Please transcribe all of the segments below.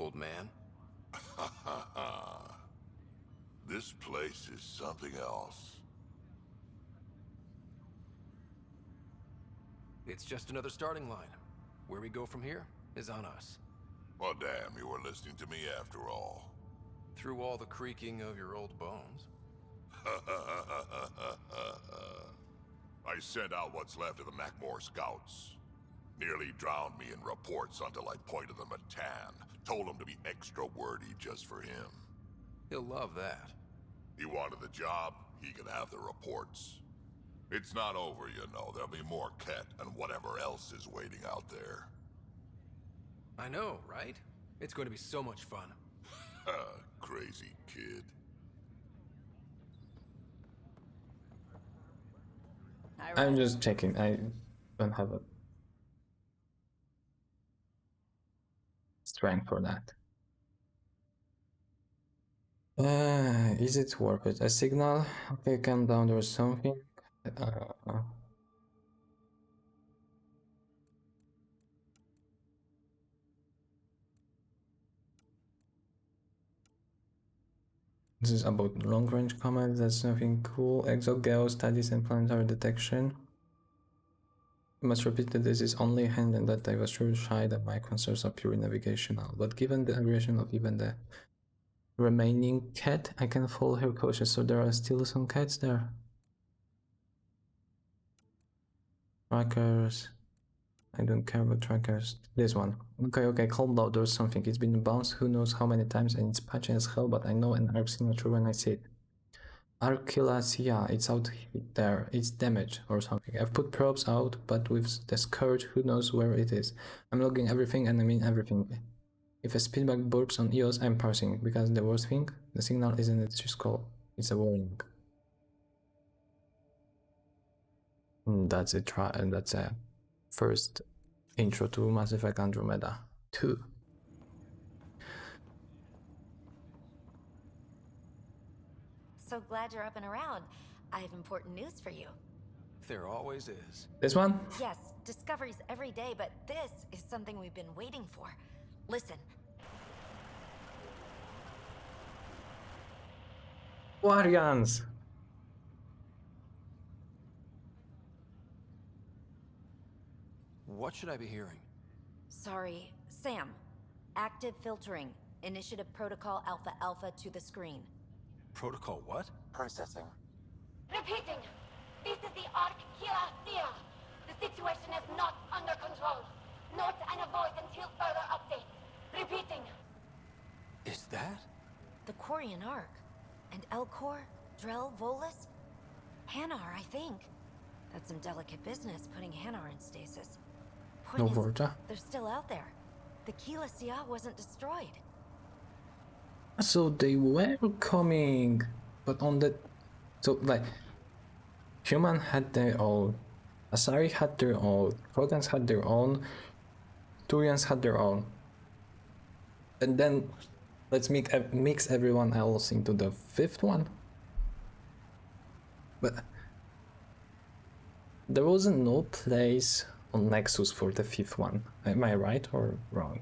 old man. This place is something else. It's just another starting line. Where we go from here is on us. Well, damn, you were listening to me after all. Through all the creaking of your old bones. I sent out what's left of the Macmore scouts. Nearly drowned me in reports until I pointed them at Tan. Told him to be extra wordy just for him. He'll love that. He wanted the job, he could have the reports. It's not over, you know. There'll be more Ket and whatever else is waiting out there. I know, right? It's going to be so much fun. Crazy kid. I'm just checking. I don't have a strength for that. Is it worth it? A signal? Okay, calm down, there's something. This is about long-range combat, that's nothing cool. Exogeo studies and planetary detection. I must repeat that this is only a hint and that I was sure shy that my concerns are purely navigational. But given the aggression of even the remaining Ket, I can follow her course, so there are still some Kets there. Trackers. I don't care about trackers. This one. Okay, calm down, there's something. It's been bounced who knows how many times and it's patchy as hell, but I know an arc signature when I see it. Archilasia, it's out there. It's damaged or something. I've put probes out, but with the scourge, who knows where it is. I'm logging everything and I mean everything. If a speedback burps on EOS, I'm parsing, because the worst thing, the signal isn't a distress call, it's a warning. That's a first intro to Mass Effect Andromeda 2. So glad you're up and around. I have important news for you. There always is. This one? Yes, discoveries every day, but this is something we've been waiting for. Listen. Guardians! What should I be hearing? Sorry, Sam. Active filtering. Initiative Protocol Alpha Alpha to the screen. Protocol what? Processing. Repeating. This is the Archilasia. The situation is not under control. Note and avoid until further updates. Repeating. Is that? The Quarian Arc. And Elcor, Drell, Volus? Hanar, I think. That's some delicate business, putting Hanar in stasis. No Point is, Vorta. they're still out there. The Keyless wasn't destroyed. So they were coming, but on the... So, like, human had their own, Asari had their own, Krogans had their own, Turians had their own. And then, let's mix everyone else into the fifth one. But there wasn't no place on Nexus for the fifth one. Am I right or wrong?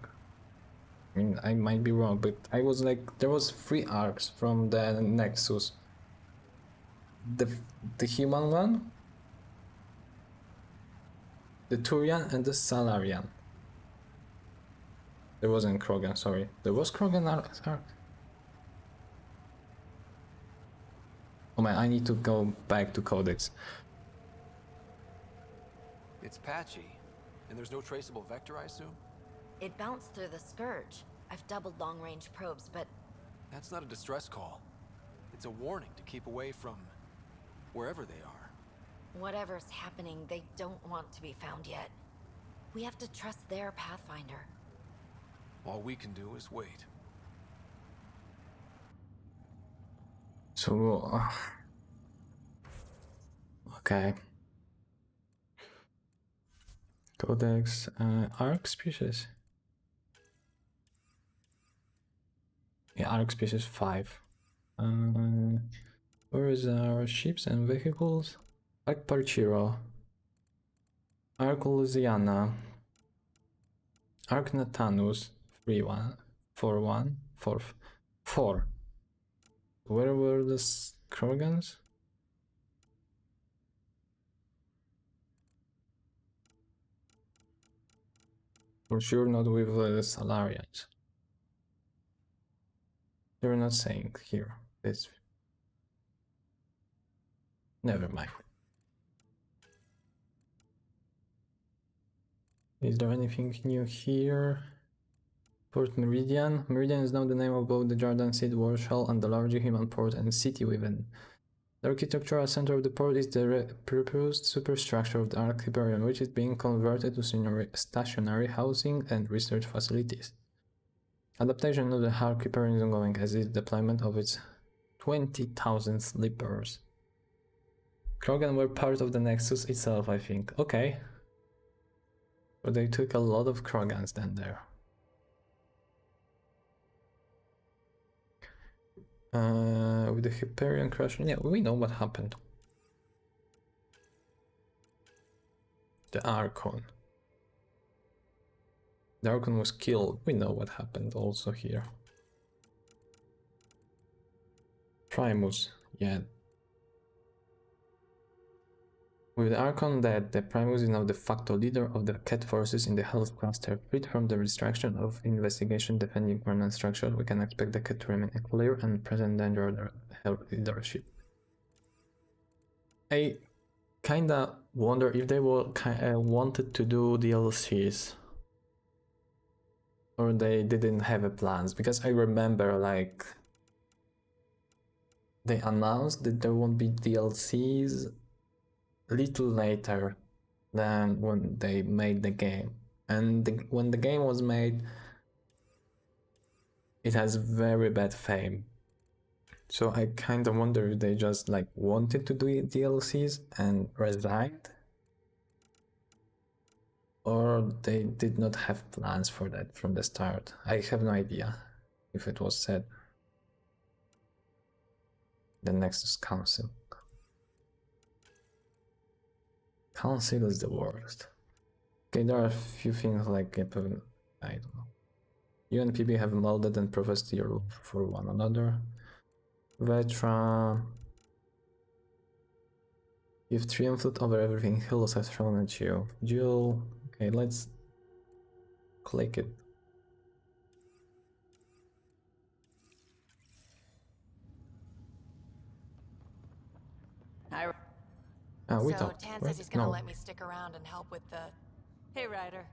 I mean, I might be wrong, but I was like, there was 3 arcs from the Nexus. The human one, the Turian, and the Salarian. There wasn't Krogan, sorry. There was Krogan arc. Oh man, I need to go back to Codex. It's patchy. And there's no traceable vector, I assume? It bounced through the Scourge. I've doubled long-range probes, but... That's not a distress call. It's a warning to keep away from... wherever they are. whatever's happening, they don't want to be found yet. We have to trust their Pathfinder. All we can do is wait. So... okay. Codex, arc species. Yeah, arc species 5. Where is our ships and vehicles? Arc Parchiro. Arc Louisiana. Arc Natanus 3-1. 4-1. 4. Where were the Krogans? For sure not with the Salarians. They're not saying here. This. Never mind. Is there anything new here? Port Meridian. Meridian is now the name of both the Jordan Seed Warshall and the larger human port and city within. The architectural center of the port is the proposed superstructure of the Ark Hyperion, which is being converted to stationary housing and research facilities. Adaptation of the Ark Hyperion is ongoing, as is deployment of its 20,000 sleepers. Krogan were part of the Nexus itself, I think. Okay. But they took a lot of Krogans then there. With the Hyperion crash, yeah, we know what happened. The Archon. The Archon was killed. We know what happened also here. Primus, yeah. With the Archon dead, the Primus is now de facto leader of the Ket forces in the Health Cluster. Freed from the restriction of investigation defending permanent structures, we can expect the Ket to remain a clear and present danger of their leadership. I kinda wonder if they were wanted to do DLCs. Or they didn't have a plans, because I remember like they announced that there won't be DLCs a little later than when they made the game. And when the game was made, it has very bad fame. So I kind of wonder if they just like wanted to do DLCs and resigned, or they did not have plans for that from the start. I have no idea if it was said. The Nexus Council. Council is the worst. Okay, there are a few things like I don't know. You and PB have molded and professed your love for one another. Vetra. You've triumphed over everything Hills has thrown at you. Jewel. Okay, let's click it. We so talked, Tan right? says he's gonna No. let me stick around and help with the... Hey, Ryder.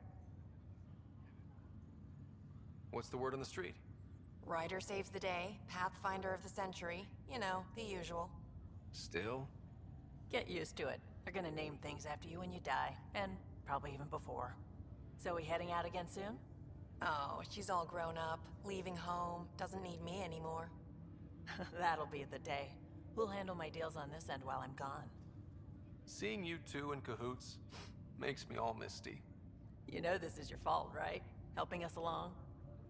What's the word on the street? Ryder saves the day, Pathfinder of the century. You know, the usual. Still? Get used to it. They're gonna name things after you when you die, and probably even before. So we heading out again soon? Oh, she's all grown up, leaving home, doesn't need me anymore. That'll be the day. We'll handle my deals on this end while I'm gone. Seeing you two in cahoots makes me all misty. You know this is your fault, right? Helping us along?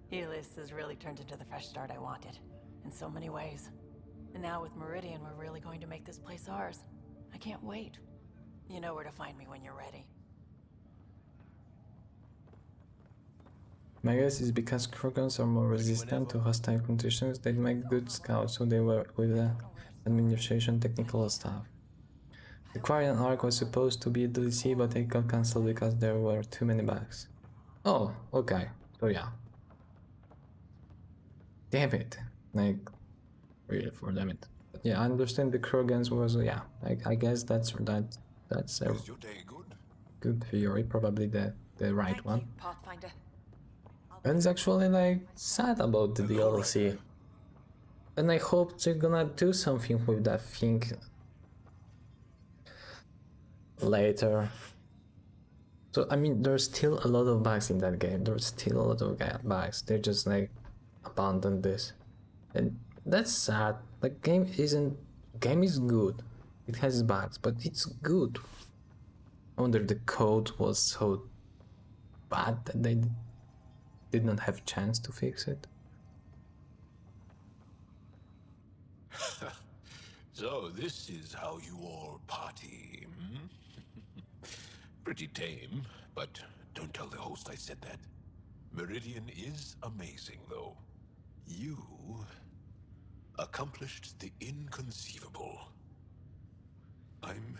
Helios has really turned into the fresh start I wanted, in so many ways. And now with Meridian, we're really going to make this place ours. I can't wait. You know where to find me when you're ready. My guess is because Krogans are more resistant to hostile conditions, they make good scouts, so they work with the administration technical staff. The Quarian arc was supposed to be a DLC, but it got cancelled because there were too many bugs. Oh, okay. So yeah. Damn it. Like, really for damn it. But yeah, I understand the Krogans was, yeah, I guess that's a Is your day good? good theory, probably the right Thank one. you, Pathfinder. And it's actually like sad about the DLC. And I hope they're gonna do something with that thing later. So I mean, there's still a lot of bugs in that game. There's still a lot of bugs. They just like abandoned this, and that's sad. The game is good. It has bugs, but it's good. I wonder if the code was so bad that they did not have chance to fix it. So this is how you all party, hmm? Pretty tame, but don't tell the host I said that. Meridian is amazing, though. You accomplished the inconceivable. I'm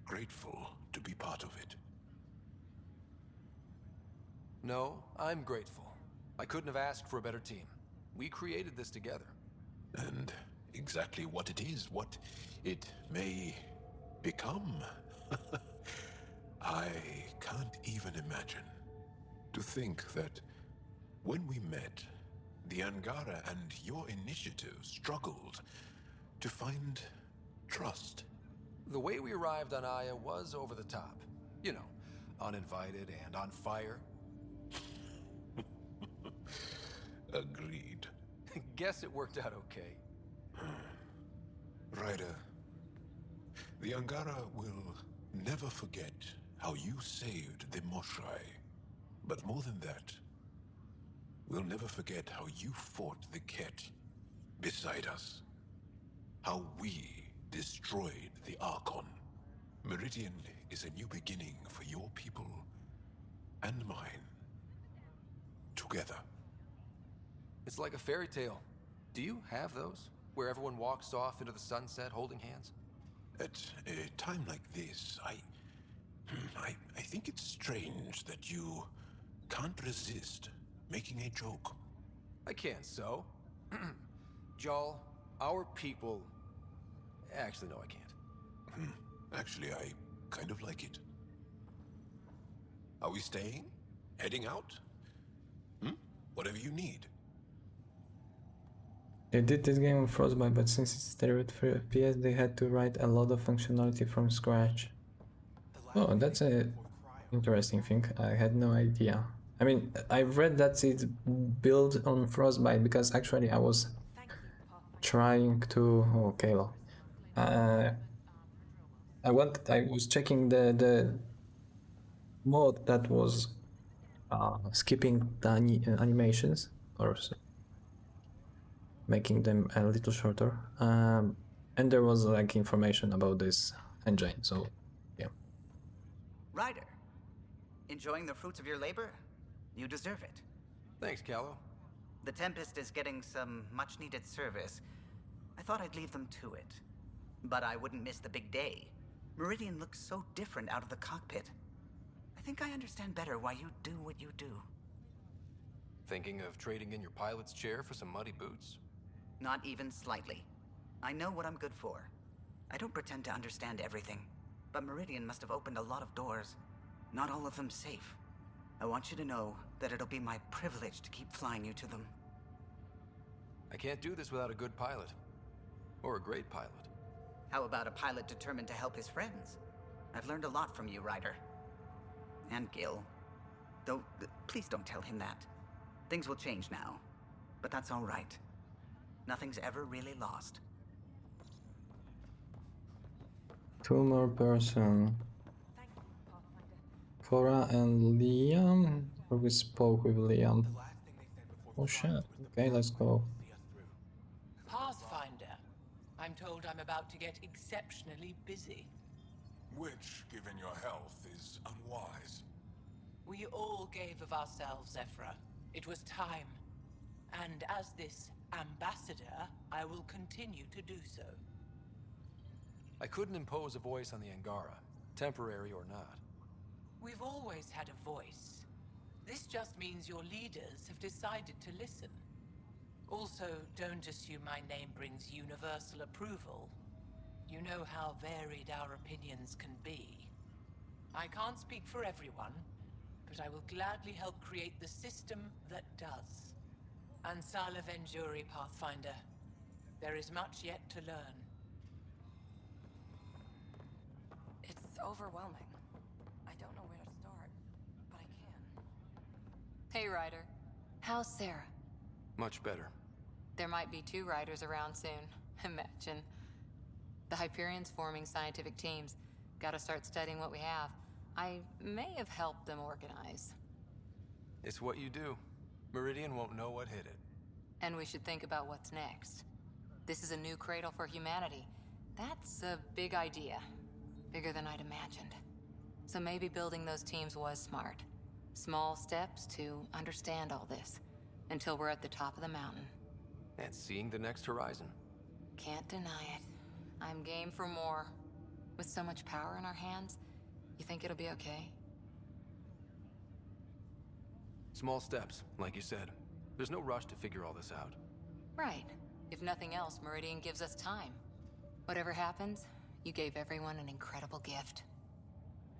grateful to be part of it. No, I'm grateful. I couldn't have asked for a better team. We created this together. And exactly what it is, what it may become, I can't even imagine. To think that when we met, the Angara and your initiative struggled to find trust. The way we arrived on Aya was over the top. You know, uninvited and on fire. Agreed. Guess it worked out okay. Ryder, the Angara will never forget how you saved the Moshai. But more than that, we'll never forget how you fought the Ket beside us. How we destroyed the Archon. Meridian is a new beginning for your people and mine. Together. It's like a fairy tale. Do you have those? Where everyone walks off into the sunset holding hands? At a time like this, I think it's strange that you can't resist making a joke. I can't, so. Jarl, our people... Actually, no, I can't. Actually, I kind of like it. Are we staying? Heading out? Whatever you need. They did this game on Frostbite, but since it's 33 FPS, they had to write a lot of functionality from scratch. Oh, that's a interesting thing. I had no idea. I mean, I've read that it's built on Frostbite because actually I was trying to... Oh, Kayla. I was checking the mod that was skipping the animations or making them a little shorter, and there was like information about this engine, so yeah. Ryder, enjoying the fruits of your labor? You deserve it. Thanks, Callow. The Tempest is getting some much-needed service. I thought I'd leave them to it. But I wouldn't miss the big day. Meridian looks so different out of the cockpit. I think I understand better why you do what you do. Thinking of trading in your pilot's chair for some muddy boots? Not even slightly. I know what I'm good for. I don't pretend to understand everything, but Meridian must have opened a lot of doors. Not all of them safe. I want you to know that it'll be my privilege to keep flying you to them. I can't do this without a good pilot. Or a great pilot. How about a pilot determined to help his friends? I've learned a lot from you, Ryder. And Gil. Though, please don't tell him that. Things will change now. But that's all right. Nothing's ever really lost. Two more person. Cora and Liam. Or we spoke with Liam. Oh shit. Okay, let's go. Pathfinder. I'm told I'm about to get exceptionally busy. Which, given your health, is unwise. We all gave of ourselves, Zephyra. It was time. And as this ambassador, I will continue to do so. I couldn't impose a voice on the Angara, temporary or not. We've always had a voice. This just means your leaders have decided to listen. Also, don't assume my name brings universal approval. You know how varied our opinions can be. I can't speak for everyone, but I will gladly help create the system that does. Ansala Venjuri, Pathfinder. There is much yet to learn. It's overwhelming. I don't know where to start, but I can. Hey, Ryder. How's Sarah? Much better. There might be 2 Ryders around soon. Imagine. The Hyperion's forming scientific teams. Gotta start studying what we have. I may have helped them organize. It's what you do. Meridian won't know what hit it. And we should think about what's next. This is a new cradle for humanity. That's a big idea. Bigger than I'd imagined. So maybe building those teams was smart. Small steps to understand all this, until we're at the top of the mountain. And seeing the next horizon. Can't deny it. I'm game for more. With so much power in our hands, you think it'll be okay? Small steps, like you said. There's no rush to figure all this out. Right. If nothing else, Meridian gives us time. Whatever happens, you gave everyone an incredible gift.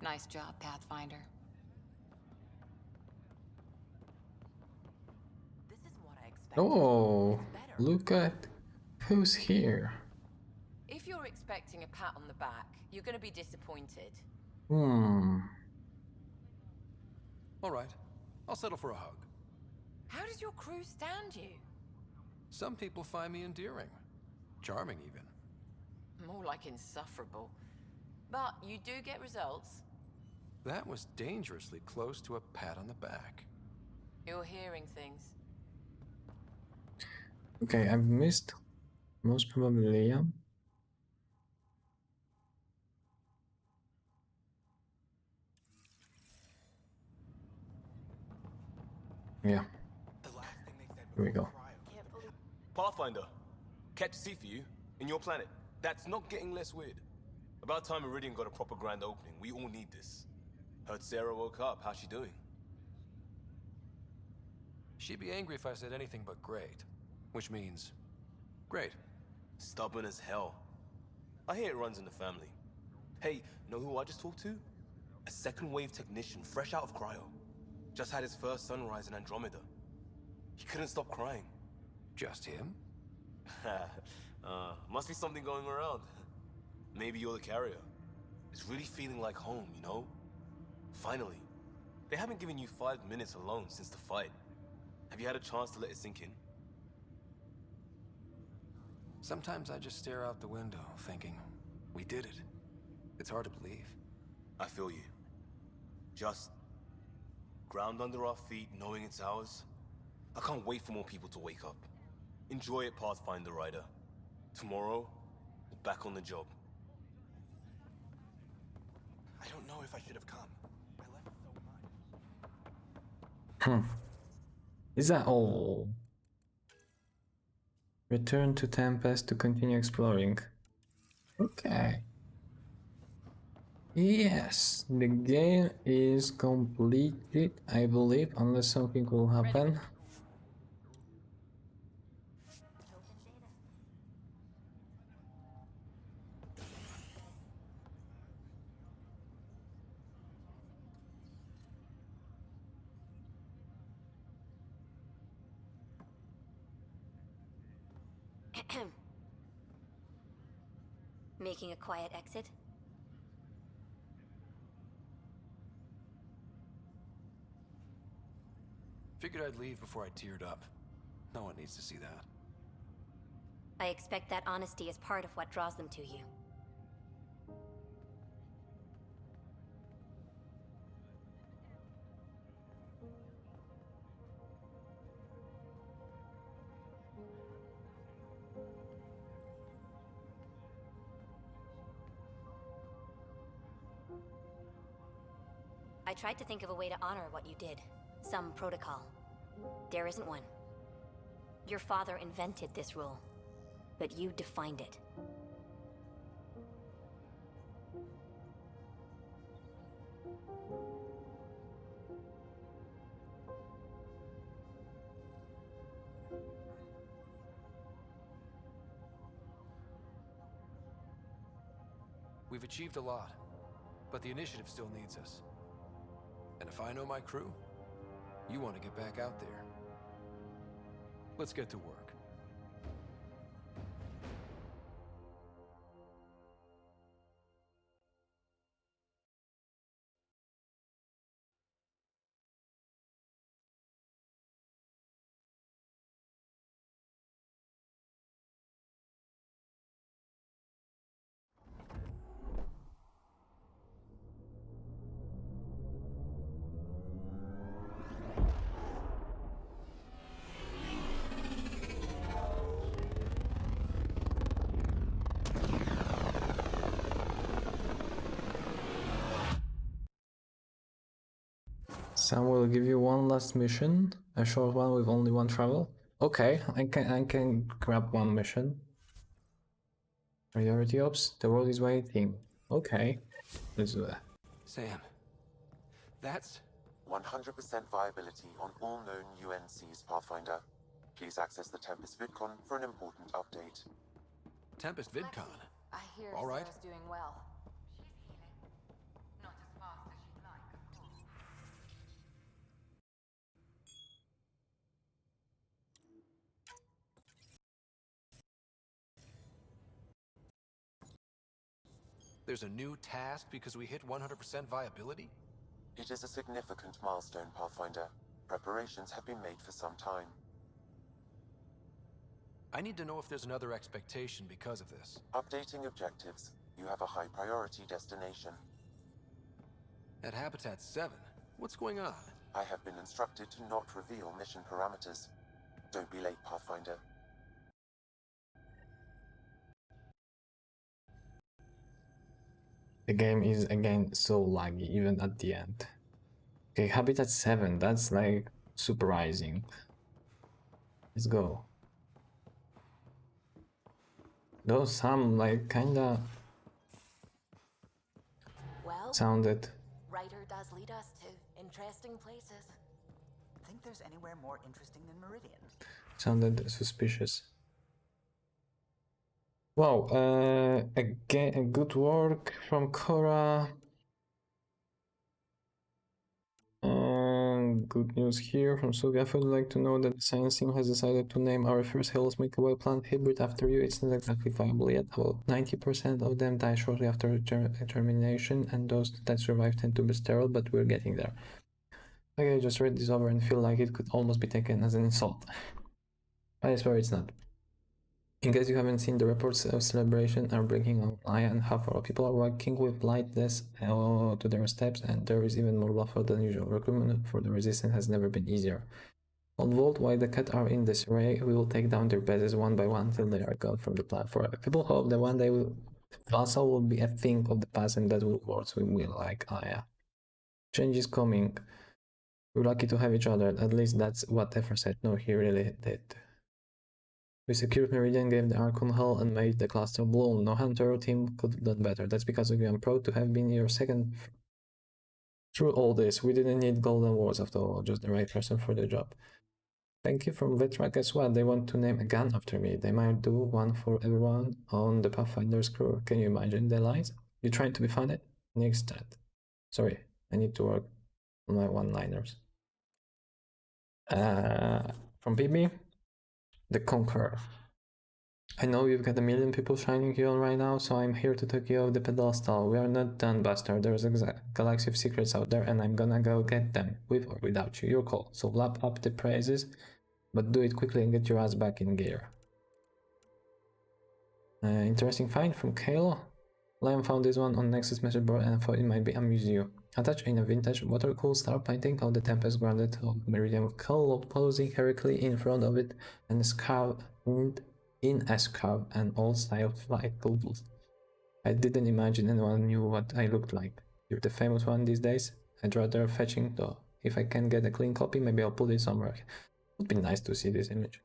Nice job, Pathfinder. This is what I expected. Oh, It's better. look at who's here. If you're expecting a pat on the back, you're going to be disappointed. All right. I'll settle for a hug. How does your crew stand you? Some people find me endearing. Charming, even. More like insufferable. But you do get results. That was dangerously close to a pat on the back. You're hearing things. Okay, I've missed most probably Liam. Yeah, here we go. Pathfinder, catch sea for you, in your planet. That's not getting less weird. About time Meridian got a proper grand opening. We all need this. Heard Sarah woke up. How's she doing? She'd be angry if I said anything but great. Which means... great. Stubborn as hell. I hear it runs in the family. Hey, know who I just talked to? A second wave technician, fresh out of cryo. Just had his first sunrise in Andromeda. He couldn't stop crying. Just him? Must be something going around. Maybe you're the carrier. It's really feeling like home, you know? Finally. They haven't given you 5 minutes alone since the fight. Have you had a chance to let it sink in? Sometimes I just stare out the window, thinking, we did it. It's hard to believe. I feel you. Just ground under our feet, knowing it's ours. I can't wait for more people to wake up. Enjoy it, Pathfinder Rider. Tomorrow, we're back on the job. I don't know if I should have come. I left so much. Is that all? Return to Tempest to continue exploring. Okay. Yes, the game is completed, I believe, unless something will happen. Making a quiet exit? Figured I'd leave before I teared up. No one needs to see that. I expect that honesty is part of what draws them to you. I tried to think of a way to honor what you did. Some protocol. There isn't one. Your father invented this rule, but you defined it. We've achieved a lot, but the initiative still needs us. And if I know my crew, you want to get back out there. Let's get to work. Sam will give you one last mission, a short one with only one travel. Okay, I can grab one mission. Priority ops, the world is waiting. Okay, let's do that. Sam, that's 100% viability on all known UNCs, Pathfinder. Please access the Tempest VidCon for an important update. Tempest VidCon. I hear All right. Sarah's doing well. Not as fast as she'd like, of course. There's a new task because we hit 100% viability? It is a significant milestone, Pathfinder. Preparations have been made for some time. I need to know if there's another expectation because of this. Updating objectives. You have a high priority destination. At Habitat 7, what's going on? I have been instructed to not reveal mission parameters. Don't be late, Pathfinder. The game is again so laggy, even at the end. Okay, Habitat 7, that's like super rising. Let's go. Though some like kinda sounded. Ryder does lead us to interesting places. Think there's anywhere more interesting than Meridian? Sounded suspicious. Wow, again, good work from Cora. Good news here from Soviet. I would like to know that the science team has decided to name our first Hell's microwave plant hybrid after you. It's not exactly viable yet. About 90% of them die shortly after germination, and those that survive tend to be sterile, but we're getting there. Okay, I just read this over and feel like it could almost be taken as an insult. I swear it's not. In case you haven't seen, the reports of celebration are breaking online, and half our people are walking with lightness to their steps, and there is even more laughter than usual. Recruitment for the resistance has never been easier. On Vault, while the Cat are in disarray, we will take down their bases one by one till they are gone from the platform. People hope that one day Vassal will be a thing of the past and that will work so we will like Aya. Change is coming. We're lucky to have each other, at least that's what Efra said. No, he really did. We secured Meridian, gave the Archon Hull, and made the cluster bloom. No Hunter team could have done better. That's because of you. I'm proud to have been your second through all this. We didn't need golden words after all, just the right person for the job. Thank you from Vetra. Guess what? They want to name a gun after me. They might do one for everyone on the Pathfinder's crew. Can you imagine the lines? You trying to be funny? Next that. Sorry, I need to work on my one-liners. From PB, the Conqueror. I know you've got a million people shining you on right now, so I'm here to take you off the pedestal. We are not done, Buster. There's a galaxy of secrets out there, and I'm gonna go get them, with or without you. Your call. So lap up the praises, but do it quickly and get your ass back in gear. Interesting find from Kale. Liam found this one on Nexus message board and thought it might be amuse you. Attached in a vintage water-cooled star painting of the Tempest grounded of Meridian with Cole posing heroically in front of it and in a scarf and all style flight goggles. I didn't imagine anyone knew what I looked like. You're the famous one these days. I'd rather fetching though. If I can get a clean copy, maybe I'll put it somewhere. It would be nice to see this image.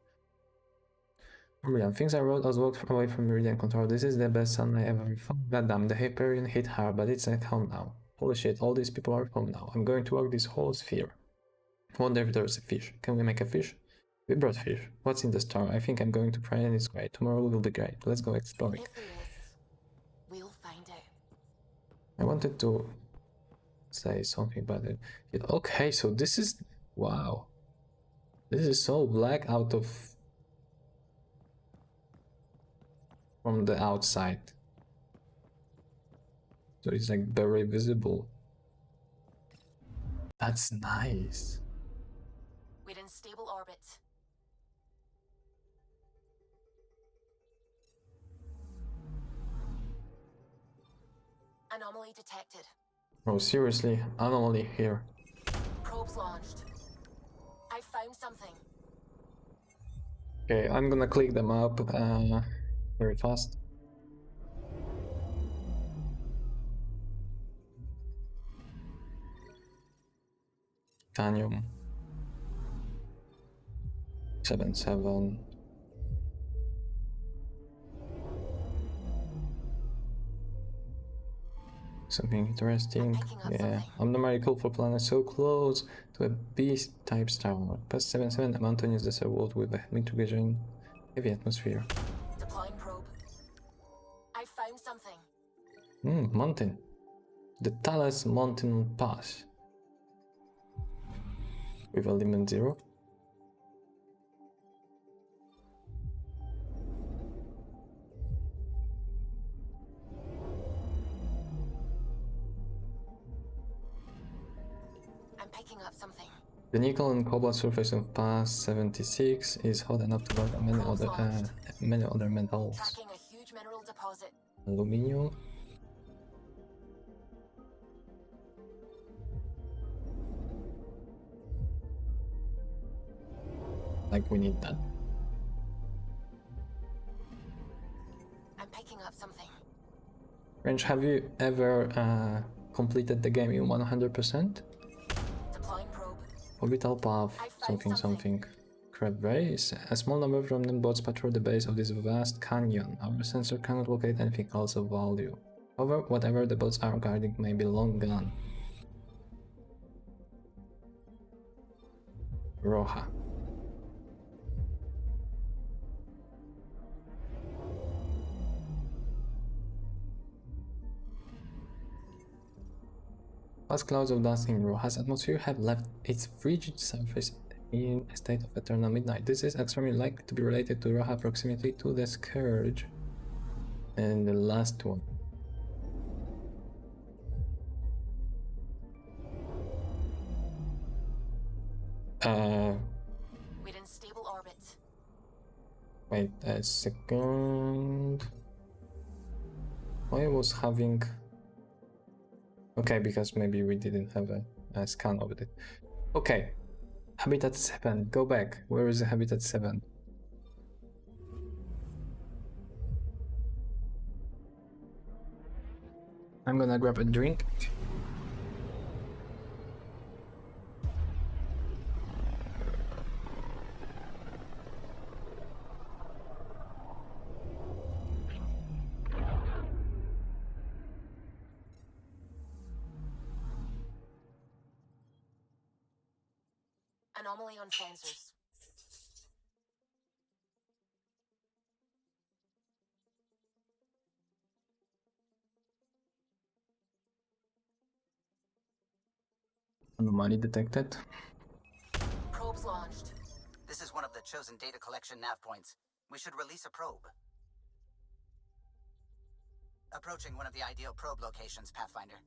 Meridian. Things I wrote as walked away from Meridian Control. This is the best sun I ever found. Goddamn, the Hyperion hit hard, but it's at home now. Holy shit, all these people are home now. I'm going to work this whole sphere. Wonder if there's a fish. Can we make a fish? We brought fish. What's in the star? I think I'm going to cry and it's great. Tomorrow will be great. Let's go exploring. If it is, we'll find out. I wanted to say something about it. Okay, so this is... Wow. This is so black out of... from the outside. So it's like very visible. That's nice. We're in stable orbit. Anomaly detected. Oh, seriously, anomaly here. Probes launched. I found something. Okay, I'm gonna click them up very fast. Koniu. 7-7. Something interesting. Yeah, I'm normally cool for planets so close to a B-type star. Past 7-7, a mountain is the world with a intriguing heavy atmosphere. Deploying probe. I found something. Mountain. The Talas Mountain Pass. With element 0. I'm picking up something. The nickel and cobalt surface of Pass 76 is hot enough to work on many other metals. Tracking a huge mineral deposit. Aluminium. Like we need that. I'm picking up something. Range, have you ever completed the game in 100%? Deploying probe. Orbital path, something. Crab race. A small number of remnant boats patrol the base of this vast canyon. Our sensor cannot locate anything else of value. However, whatever the boats are guarding may be long gone. Roja. Vast clouds of dust in Roja's atmosphere have left its frigid surface in a state of eternal midnight. This is extremely likely to be related to Roja's proximity to the Scourge. And the last one. We're in stable orbit. Wait a second. Why was having... Okay, because maybe we didn't have a scan of it. Okay. Habitat 7. Go back. Where is the Habitat 7? I'm gonna grab a drink. Anomaly on sensors. Anomaly detected. Probes launched. This is one of the chosen data collection nav points. We should release a probe. Approaching one of the ideal probe locations, Pathfinder.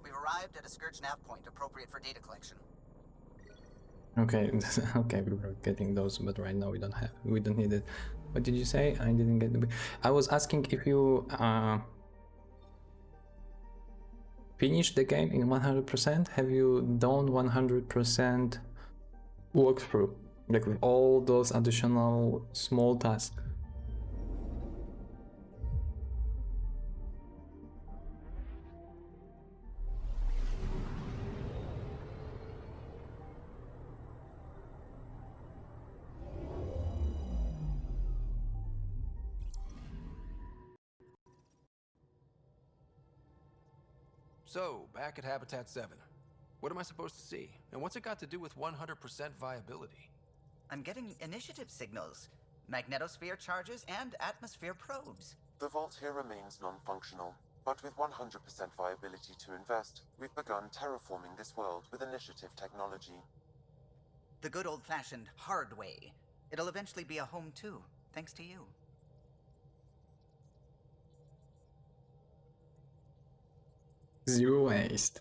We've arrived at a Scourge nav point appropriate for data collection. Okay, okay, we were getting those, but right now we don't need it. What did you say? I didn't get the... I was asking if you finished the game in 100%. Have you done 100% walkthrough, like with all those additional small tasks? So, back at Habitat 7. What am I supposed to see? And what's it got to do with 100% viability? I'm getting initiative signals, magnetosphere charges, and atmosphere probes. The vault here remains non-functional, but with 100% viability to invest, we've begun terraforming this world with initiative technology. The good old-fashioned hard way. It'll eventually be a home too, thanks to you. Zero waste.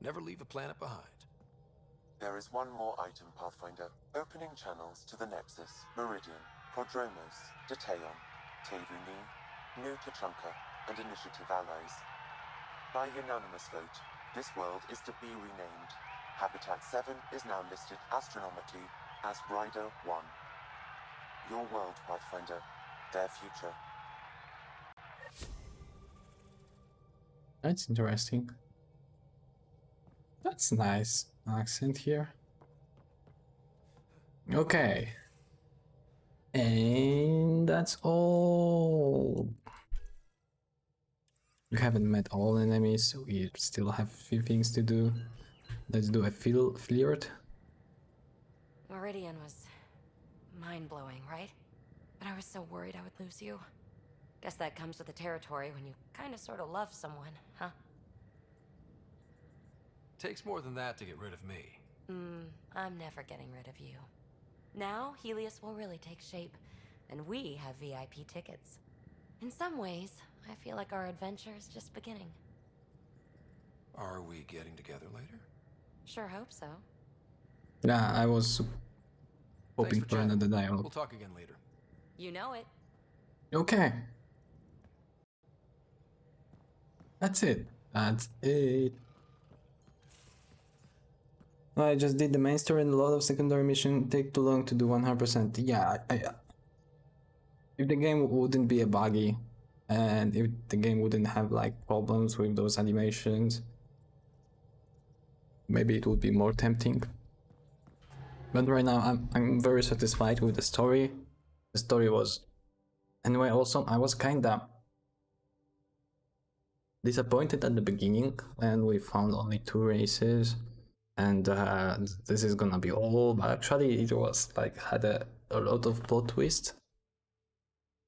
Never leave a planet behind. There is one more item, Pathfinder. Opening channels to the Nexus, Meridian, Prodromos, Detaeon, Tevuni, New Tachanka, and Initiative allies. By unanimous vote, this world is to be renamed. Habitat 7 is now listed astronomically as Rider 1. Your world, Pathfinder. Their future. That's interesting. That's nice accent here. Okay. And that's all. We haven't met all enemies, so we still have a few things to do. Let's do a flirt. Meridian was mind-blowing, right? But I was so worried I would lose you. Guess that comes with the territory when you kinda sorta love someone, huh? Takes more than that to get rid of me. I'm never getting rid of you. Now, Helios will really take shape, and we have VIP tickets. In some ways, I feel like our adventure is just beginning. Are we getting together later? Sure hope so. Yeah, I was hoping for for chatting. another dialogue. We'll talk again later. You know it. Okay. That's it. That's it. I just did the main story and a lot of secondary mission take too long to do 100%. Yeah, if the game wouldn't be a buggy, and if the game wouldn't have like problems with those animations, maybe it would be more tempting. But right now I'm very satisfied with the story. The story was anyway awesome. I was kinda disappointed at the beginning when we found only 2 races and this is gonna be all, but actually it was like had a lot of plot twists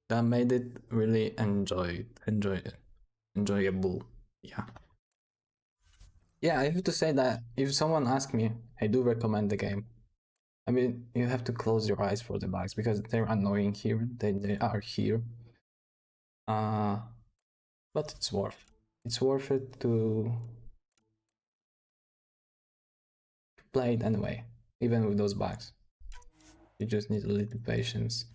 that made it really enjoyable. Yeah, I have to say that if someone asks me, I do recommend the game. I mean, you have to close your eyes for the bugs because they're annoying here. They are here. But it's worth it to play it anyway, even with those bugs. You just need a little patience.